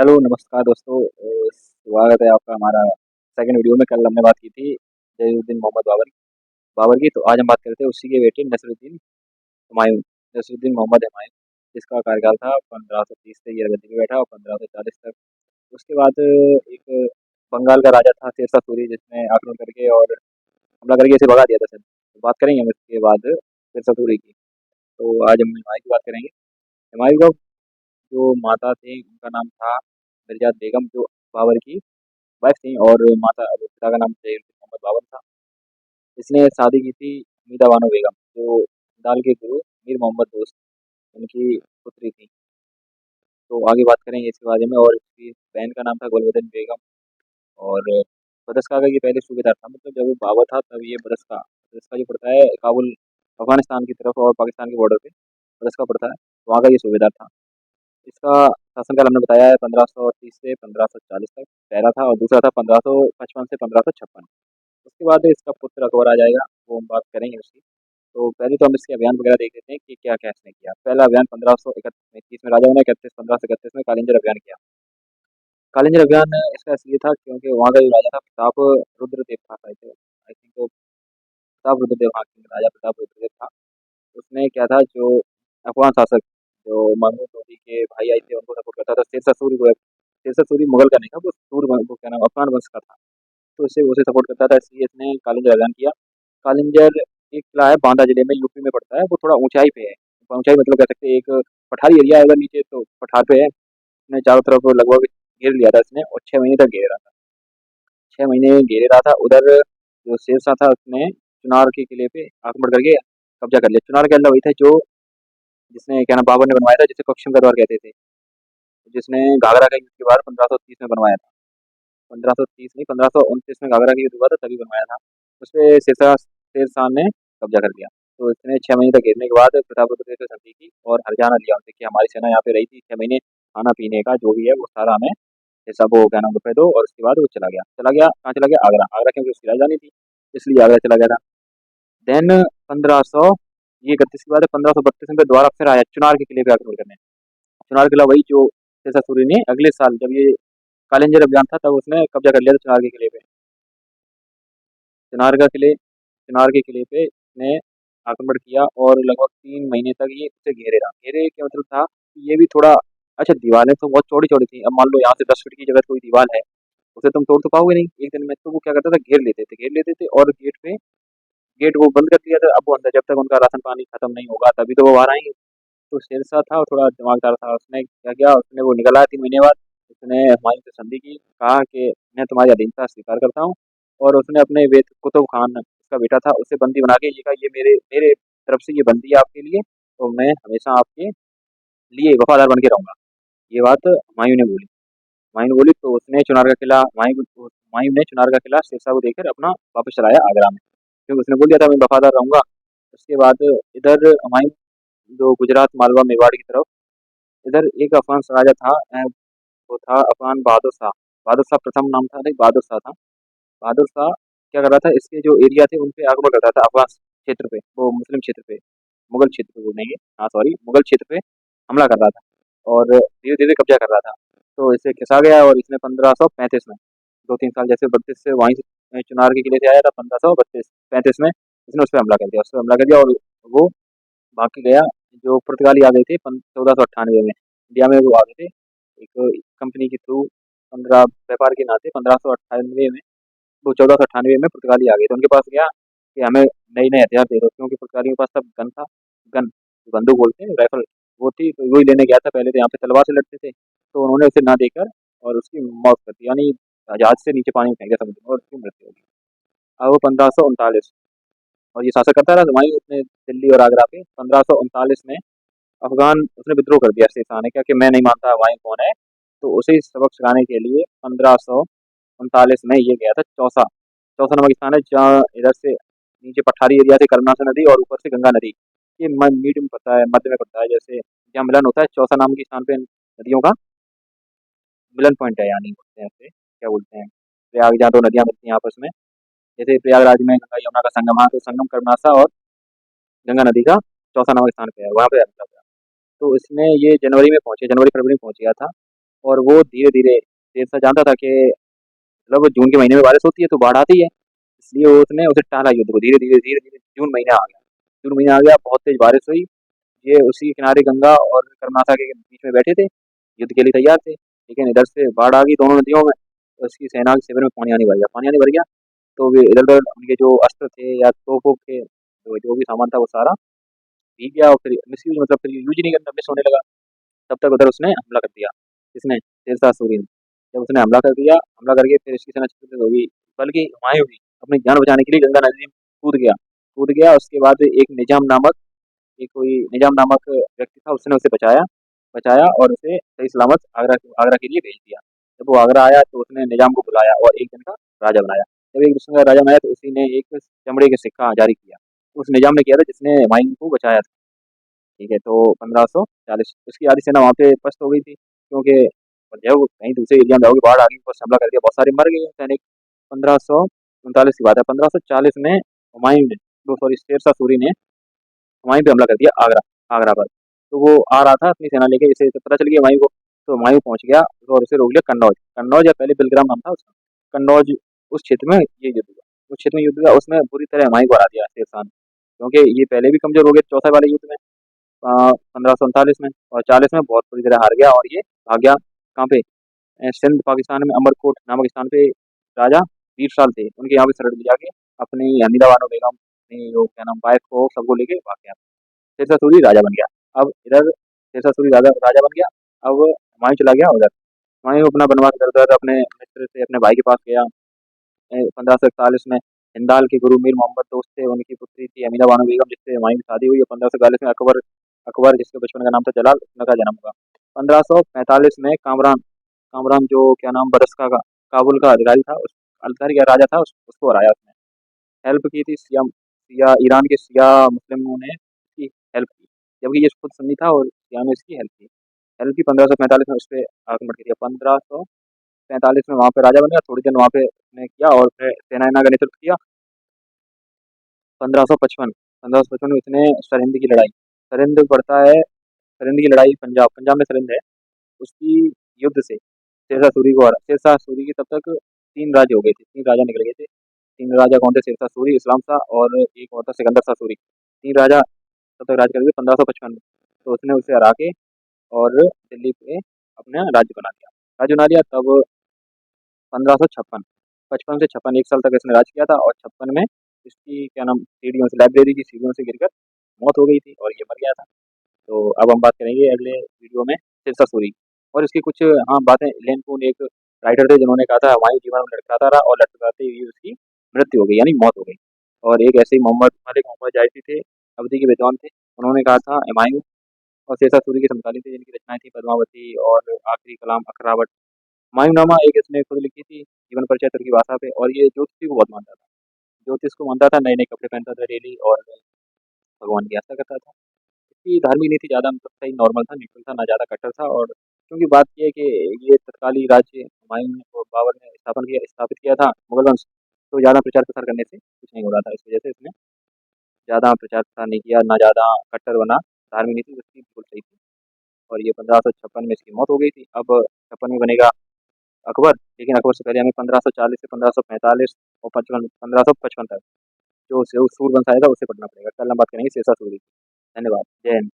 Hello, नमस्कार दोस्तों। स्वागत है आपका हमारा सेकंड वीडियो में। कल हमने बात की थी जैनुद्दीन मोहम्मद बाबर की। तो आज हम बात करते हैं उसी के बेटे नसरुद्दीन हुमायूं, नसरुद्दीन मोहम्मद हुमायूं, जिसका कार्यकाल था 1530 से ये गद्दी पे बैठा और 1540 तक। उसके बाद एक बंगाल का राजा था शेरशाह सूरी, जिसने आक्रमण करके और हमला करके इसे भगा दिया था सर। तो बात करेंगे हम इसके बाद शेरशाह सूरी की। तो आज हम हुमायूं की बात करेंगे। हुमायूं का जो माता थी उनका नाम था मिर्जा बेगम, जो बाबर की वाइफ थी, और माता पिता का नाम जहीरुद्दीन मोहम्मद बाबर था। इसने शादी की थी हमीदा बानो बेगम, जो दाल के गुरु मीर मोहम्मद दोस्त उनकी पुत्री थी। तो आगे बात करेंगे इसके बारे में। और इसकी बहन का नाम था गुलबदन बेगम। और बदस्का का ये पहले सूबेदार था, मतलब जब वो बाबर था तब ये बदस्का बदस्का जो पड़ता है काबुल अफगानिस्तान की तरफ और पाकिस्तान के बॉर्डर पे बदस्का पड़ता है, वहाँ का ये सूबेदार था। इसका शासनकाल हमने बताया है 1530 से 1540 तक पहला था, और दूसरा था 1555 से 1556। उसके बाद इसका पुत्र अकबर आ जाएगा, वो हम बात करेंगे उसकी। तो पहले तो हम इसके अभियान वगैरह देख लेते हैं कि क्या क्या इसने किया। पहला अभियान 1531 में राजाओं ने 1531 में कालिंजर अभियान किया। कालिंजर अभियान इसका इसलिए था क्योंकि वहाँ का जो राजा था प्रताप रुद्रदेव था, आई थिंक तो प्रताप रुद्रदेव, हाँ राजा प्रताप रुद्रदेव था। उसने क्या था, जो अफगान शासक जो महमूद लोदी के भाई आए थे उनको सपोर्ट करता था। शेरशाह सूरी को, शेरशाह सूरी मुगल का नहीं था, वो क्या नाम अफगान वंश का था। तो इससे उसे सपोर्ट करता था, इसलिए इसने कालिंजर अभियान किया। कालिंजर एक किला है बांदा जिले में, यूपी में पड़ता है। वो थोड़ा ऊंचाई पे है। ऊंचाई मतलब कह सकते हैं एक पठारी एरिया है, अगर नीचे तो पठार पे है। इसने चारों तरफ लगभग घेर लिया था इसने, और 6 महीने तक घेरा था। 6 महीने घेरे रहा था। उधर जो शेरशाह था उसने चुनार के किले पे आक्रमण करके कब्जा कर लिया। चुनार के अल्लाह वही था जो जिसने क्या नाम बाबर ने बनवाया था, जिसे पश्चिम का द्वार कहते थे, जिसने घाघरा का युद्ध के बाद 1530 में बनवाया था। 1530 नहीं, 1529 में घाघरा का युद्ध हुआ था, तभी बनवाया था। उस पे शेर शाह ने कब्जा कर लिया। तो इसने 6 महीने तक घेरने के बाद प्रतापरुद्र से संधि की और हरजाना लिया उनसे कि हमारी सेना यहाँ पे रही थी 6 महीने, खाना पीने का जो भी है वो सारा हमें ये सब वो क्या नाम रुपए दो। और उसके बाद वो चला गया कहाँ चला गया? आगरा। आगरा क्योंकि उसकी राजधानी थी, इसलिए आगरा चला गया था। देन 1500 ये 31 के बाद 1532 में दोबारा फिर आया चुनार के किले पे आक्रमण करने। चुनार किला वही जो शेरशाह सूरी ने अगले साल जब ये कालिंजर अभियान था तब उसने कब्जा कर लिया था चुनार के किले पे। चुनार के किले पे ने आक्रमण किया और लगभग 3 महीने तक ये उसे घेरे रहा। घेरे का मतलब था कि ये भी थोड़ा, अच्छा दीवारें तो बहुत चौड़ी चौड़ी थी। अब मान लो यहाँ से 10 फीट की जगह कोई दीवार है, उसे तुम तोड़ तो पाओगे नहीं एक दिन में। तो वो क्या करता था, घेर लेते थे और गेट वो बंद कर दिया था। अब वो अंदर जब तक उनका राशन पानी खत्म नहीं होगा तभी तो वो बाहर आएंगे। तो शेरशाह था और थोड़ा दिमागदार था। उसने क्या किया, उसने वो निकला 3 महीने बाद। उसने हुमायूं से संधि की, कहा कि मैं तुम्हारी अधीनता स्वीकार करता हूँ। और उसने अपने वेद कुतुब खान उसका बेटा था उसे बंदी बना के ये कहा, ये मेरे मेरे तरफ से ये बंदी है आपके लिए, तो मैं हमेशा आपके लिए वफादार बन के रहूंगा। ये बात हुमायूं ने बोली। हुमायूं ने बोली तो उसने चुनार का किला हुमायूं ने चुनार का किला शेरशाह को देकर अपना वापस चलाया आगरा में, क्योंकि उसने बोल दिया था मैं वफादार रहूंगा। उसके बाद इधर हुमायूं जो गुजरात मालवा मेवाड़ की तरफ, इधर एक अफगान राजा था, वो था अफगान बहादुर शाह। बहादुर शाह प्रथम नाम था, नहीं बहादुर शाह था। बहादुर शाह क्या कर रहा था, इसके जो एरिया थे उन पे आक्रमण करता था। अफगान क्षेत्र पे, वो मुस्लिम क्षेत्र पे, मुगल क्षेत्र पे बोलेंगे, हाँ सॉरी, मुगल क्षेत्र पे हमला कर रहा था और धीरे धीरे कब्जा कर रहा था। तो इसे खिसा गया और इसने 1535 में 2-3 साल जैसे 32 से वहीं से चुनार के किले से आया था, 1535 में इसने उस पर हमला कर दिया, और वो भाग के गया। जो पुर्तगाली आ गए थे 1498 में इंडिया में, वो आ गए थे एक कंपनी के थ्रू, 15 व्यापार के नाते 1598 में। वो 1498 में पुर्तगाली आ गए थे, उनके पास गया कि हमें नई नए हथियार दे दो, क्योंकि पुर्तगालियों के पास तब गन था। गन, बंदूक बोलते हैं, राइफल वो थी। तो वही लेने गया था। पहले तो यहाँ पे तलवार से लड़ते थे, तो उन्होंने उसे ना देकर और उसकी मौत कर दी, यानी जहाज से नीचे पानी में फेंक दिया समुद्र में और उसकी मृत्यु हो गई। अब वो 1539, और ये शासक करता रहा हुमायूं उसने दिल्ली और आगरा पे। 1539 में अफगान उसने विद्रोह कर दिया। शेरशाह ने क्या कि मैं नहीं मानता हुमायूं कौन है। तो उसे सबक सिखाने के लिए 1539 में ये गया था चौसा। चौसा नामक स्थान है जहाँ इधर से नीचे पठारी एरिया से कर्मनाशा नदी और ऊपर से गंगा नदी, ये मीड में पड़ता है, मध्य में पड़ता है, जैसे जहाँ मिलन होता है चौसा नाम के स्थान पे नदियों का मिलन पॉइंट है, यानी बोलते हैं उसे, क्या बोलते हैं, प्रयाग जहाँ दो नदियां मिलती हैं आपस में। जैसे प्रयागराज में गंगा यमुना का संगम, हाँ तो संगम कर्मनाशा और गंगा नदी का चौसा नामक स्थान पे है, वहाँ पे हमला हुआ। तो इसमें ये जनवरी में पहुंचे, जनवरी फरवरी में पहुंच गया था। और वो धीरे धीरे शेरशाह जानता था कि मतलब जून के महीने में बारिश होती है तो बाढ़ आती है, इसलिए वो उसने उसे टाला युद्ध को, धीरे धीरे जून महीना आ गया। जून महीना आ गया, बहुत तेज बारिश हुई। ये उसी के किनारे गंगा और कर्नाटक के बीच में बैठे थे, युद्ध के लिए तैयार थे, लेकिन इधर से बाढ़ आ गई दोनों नदियों में, तो उसकी सेना के शिविर में पानी आने भर गया, पानी आने भर गया। तो वे इधर उधर उनके जो अस्त्र थे या तोप वोप थे, जो भी सामान था वो सारा भीग गया, और फिर मिसयूज मतलब फिर यूज ही नहीं करना, मिस होने लगा। तब तक उधर उसने हमला कर दिया, किसने, शेरशाह सूरी ने। जब उसने हमला कर दिया, हमला करके फिर इसकी सेना छत्तीस हो गई, बल्कि हुमायूं भी अपनी जान बचाने के लिए गंगा नदी में कूद गया। उसके बाद एक निजाम नामक, एक कोई निजाम नामक व्यक्ति था, उसने उसे बचाया बचाया और उसे सही सलामत आगरा आगरा के लिए भेज दिया। जब वो आगरा आया तो उसने निजाम को बुलाया और एक दिन का राजा बनाया। जब एक दिन का राजा बनाया तो उसी ने एक चमड़े के सिक्का जारी किया, उस निजाम ने किया था जिसने हुमायूं को बचाया था। ठीक है, तो 1540 उसकी आधी सेना वहाँ पे पस्त हो गई थी, क्योंकि जब कहीं दूसरे एरिया में जाओगे, बाढ़ आ गई, ऊपर से हमला कर दिया, बहुत सारे मर गए सैनिक। 1539 की बात है, 1540 में हुमायूं ने, सॉरी, शेरशाह सूरी ने हुमायूं पे हमला कर दिया, आगरा आगरा पर। तो वो आ रहा था अपनी सेना लेके, इसे तो पता चल गया हुमायूं को, तो हुमायूं पहुंच गया और उसे रोक लिया कन्नौज। कन्नौज या पहले बिलग्राम नाम था उसका, कन्नौज, उस क्षेत्र में ये युद्ध हुआ। उस क्षेत्र में युद्ध हुआ, उसमें बुरी तरह हुमायूं को हरा दिया शेरशाह ने, क्योंकि ये पहले भी कमजोर हो गए चौथे वाले युद्ध में, 1539 में, और 40 में बहुत बुरी तरह हार गया, और ये भाग गया कहाँ पे, सिंध पाकिस्तान में अमरकोट नामक स्थान पे राजा वीरसाल थे, उनके यहाँ पे शरण लिया के अपनी हमीदा बानो बेगम, अपनी वो क्या नाम, वाइफ को, सबको लेके भाग गया। शेरशाह सूरी राजा बन गया। अब इधर शेरशाह सूरी राजा राजा बन गया। अब हुमायूं चला गया उधर, हुमायूं अपना बनवास इधर उधर अपने मित्र से, अपने भाई के पास गया। 1541 में हिंदाल के गुरु मीर मोहम्मद दोस्त थे, उनकी पुत्री थी अमीना बानो बेगम, जिससे हुमायूं की शादी हुई। और 1541 में अकबर अकबर जिसके बचपन का नाम था जलाल, उनका जन्म हुआ। 1545 में कामरान कामरान जो क्या नाम, बरस्का का काबुल का अधिकारी था, उस अधिकारी का राजा था, उसको हराया उसने। हेल्प की थी सिया सिया ईरान के सिया मुस्लिमों ने इसकी हेल्प की, जबकि ये खुद सुन्नी था और सिया ने इसकी हेल्प की। 1545 में उस पर आक्रमण किया। 1545 में वहाँ पे राजा बन गया, थोड़ी दिन वहाँ पे उसने किया और फिर सेना का नेतृत्व किया। 1555 में इसने सरहिंद की लड़ाई, सरहिंद पड़ता है, सरहिंद की लड़ाई पंजाब पंजाब में सरहिंद है, उसकी युद्ध से शेरशाह सूरी को हरा। शेरशाह सूरी की तब तक तीन राज्य हो गए थे, तीन राजा निकल गए थे। तीन राजा कौन थे, शेरशाह सूरी, इस्लाम शाह और एक और था सिकंदर शाह सूरी। तीन राजा तब तक राज कर गए 1555 में। तो उसने उसे हरा के और दिल्ली पे अपना राज्य बना लिया, राज्य बना लिया। तब 1556, 55 से 56, एक साल तक इसने राज किया था, और 56 में इसकी क्या नाम, सीढ़ियों से, लाइब्रेरी की सीढ़ियों से गिरकर मौत हो गई थी और ये मर गया था। तो अब हम बात करेंगे अगले वीडियो में सिरसा सूरी की। और इसकी कुछ, हाँ, बातें, लेन कून एक राइटर थे जिन्होंने कहा था हमारे जीवन में लटकाता रहा और लटकाते ही उसकी मृत्यु हो गई, यानी मौत हो गई। और एक ऐसे ही मोहम्मद मलिक मोहम्मद जायसी थे, अवधी के विद्वान थे, उन्होंने कहा था हुमायूं और शेरशाह सूरी के समकालीन थे, जिनकी रचनाएं थी पद्मावती और आखिरी कलाम अखरावट। हुमायूंनामा एक इसने खुद लिखी थी, जीवन परिचय तुर्की भाषा पे, और ये ज्योतिषी को बहुत मानता था, ज्योतिष को मानता था, नए नए कपड़े पहनता था डेली, और भगवान की आस्था करता था। इसकी धार्मिक नीति ज़्यादा मतलब सही नॉर्मल था, न्यूट्रल था, ना ज़्यादा कट्टर था। और क्योंकि बात ये है कि ये तत्कालीन राज्य हुमायूं ने और बाबर ने स्थापित किया था मुगल वंश, तो ज़्यादा प्रचार प्रसार करने से कुछ नहीं हो रहा था, इस वजह से इसने ज़्यादा प्रचार प्रसार नहीं किया, ना ज़्यादा कट्टर बना। धार्मिक नीति उसकी बिल्कुल सही थी। और ये 1556 में इसकी मौत हो गई थी। अब 56 में बनेगा अकबर, लेकिन अकबर से पहले हमें 1540 से 1545 और 1555 तक जो सूरवंश आएगा उससे पढ़ना पड़ेगा। कल हम बात करेंगे शेरशाह सूरी की। धन्यवाद, जय हिंद।